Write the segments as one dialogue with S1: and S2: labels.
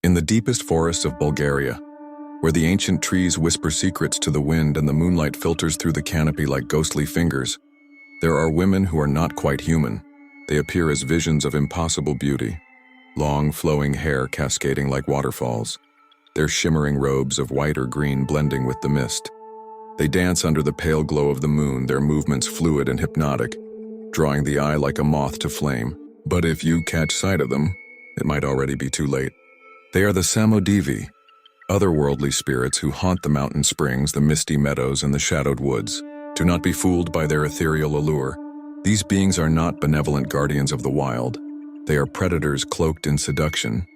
S1: In the deepest forests of Bulgaria, where the ancient trees whisper secrets to the wind and the moonlight filters through the canopy like ghostly fingers, there are women who are not quite human. They appear as visions of impossible beauty, long flowing hair cascading like waterfalls, their shimmering robes of white or green blending with the mist. They dance under the pale glow of the moon, their movements fluid and hypnotic, drawing the eye like a moth to flame. But if you catch sight of them, it might already be too late. They are the Samodivi, otherworldly spirits who haunt the mountain springs, the misty meadows, and the shadowed woods. Do not be fooled by their ethereal allure. These beings are not benevolent guardians of the wild. They are predators cloaked in seduction.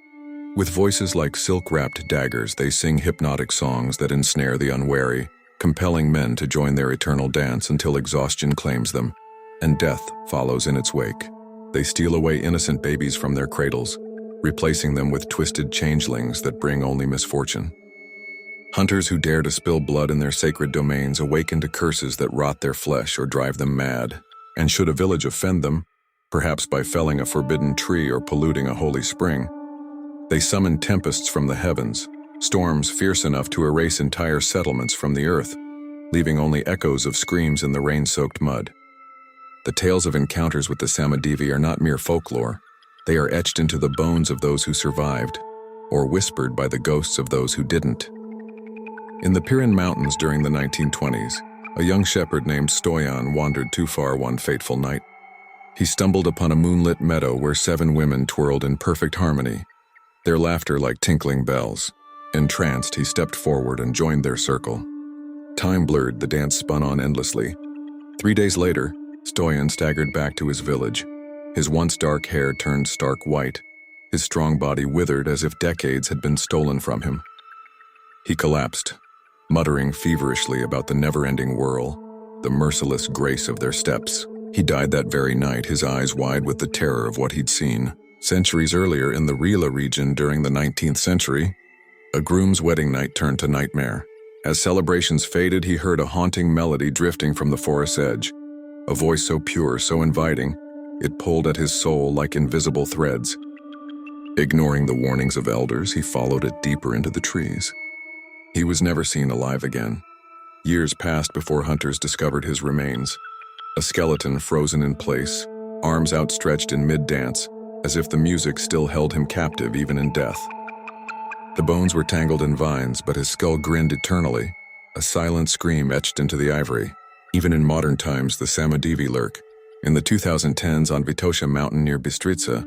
S1: With voices like silk-wrapped daggers, they sing hypnotic songs that ensnare the unwary, compelling men to join their eternal dance until exhaustion claims them, and death follows in its wake. They steal away innocent babies from their cradles, replacing them with twisted changelings that bring only misfortune. Hunters who dare to spill blood in their sacred domains awaken to curses that rot their flesh or drive them mad. And should a village offend them, perhaps by felling a forbidden tree or polluting a holy spring, they summon tempests from the heavens, storms fierce enough to erase entire settlements from the earth, leaving only echoes of screams in the rain-soaked mud. The tales of encounters with the Samodivi are not mere folklore. They are etched into the bones of those who survived, or whispered by the ghosts of those who didn't. In the Pirin Mountains during the 1920s, a young shepherd named Stoyan wandered too far one fateful night. He stumbled upon a moonlit meadow where 7 women twirled in perfect harmony, their laughter like tinkling bells. Entranced, he stepped forward and joined their circle. Time blurred, the dance spun on endlessly. 3 days later, Stoyan staggered back to his village. His once dark hair turned stark white, his strong body withered as if decades had been stolen from him. He collapsed, muttering feverishly about the never-ending whirl, the merciless grace of their steps. He died that very night, his eyes wide with the terror of what he'd seen. Centuries earlier, in the Rila region during the 19th century, a groom's wedding night turned to nightmare. As celebrations faded, he heard a haunting melody drifting from the forest's edge, a voice so pure, so inviting, it pulled at his soul like invisible threads. Ignoring the warnings of elders, he followed it deeper into the trees. He was never seen alive again. Years passed before hunters discovered his remains, a skeleton frozen in place, arms outstretched in mid-dance, as if the music still held him captive even in death. The bones were tangled in vines, but his skull grinned eternally, a silent scream etched into the ivory. Even in modern times, the Samodivi lurk. In the 2010s on Vitosha Mountain near Bistrica,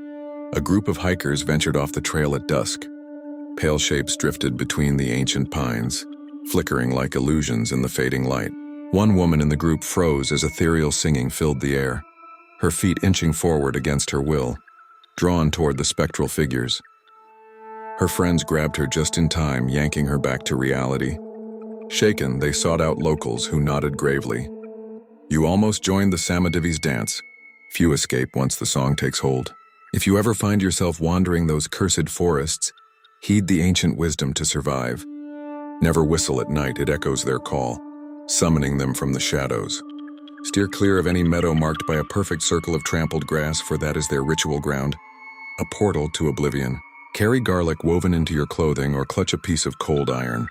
S1: a group of hikers ventured off the trail at dusk. Pale shapes drifted between the ancient pines, flickering like illusions in the fading light. One woman in the group froze as ethereal singing filled the air, her feet inching forward against her will, drawn toward the spectral figures. Her friends grabbed her just in time, yanking her back to reality. Shaken, they sought out locals who nodded gravely. You almost joined the Samodivi's dance. Few escape once the song takes hold. If you ever find yourself wandering those cursed forests, heed the ancient wisdom to survive. Never whistle at night, it echoes their call, summoning them from the shadows. Steer clear of any meadow marked by a perfect circle of trampled grass, for that is their ritual ground, a portal to oblivion. Carry garlic woven into your clothing or clutch a piece of cold iron.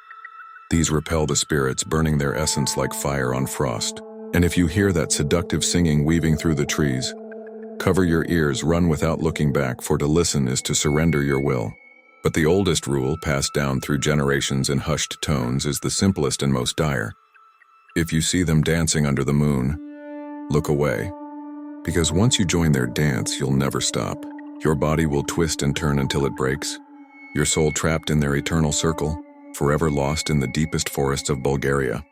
S1: These repel the spirits, burning their essence like fire on frost. And if you hear that seductive singing weaving through the trees, cover your ears, run without looking back, for to listen is to surrender your will. But the oldest rule, passed down through generations in hushed tones, is the simplest and most dire. If you see them dancing under the moon, look away. Because once you join their dance, you'll never stop. Your body will twist and turn until it breaks, your soul trapped in their eternal circle, forever lost in the deepest forests of Bulgaria.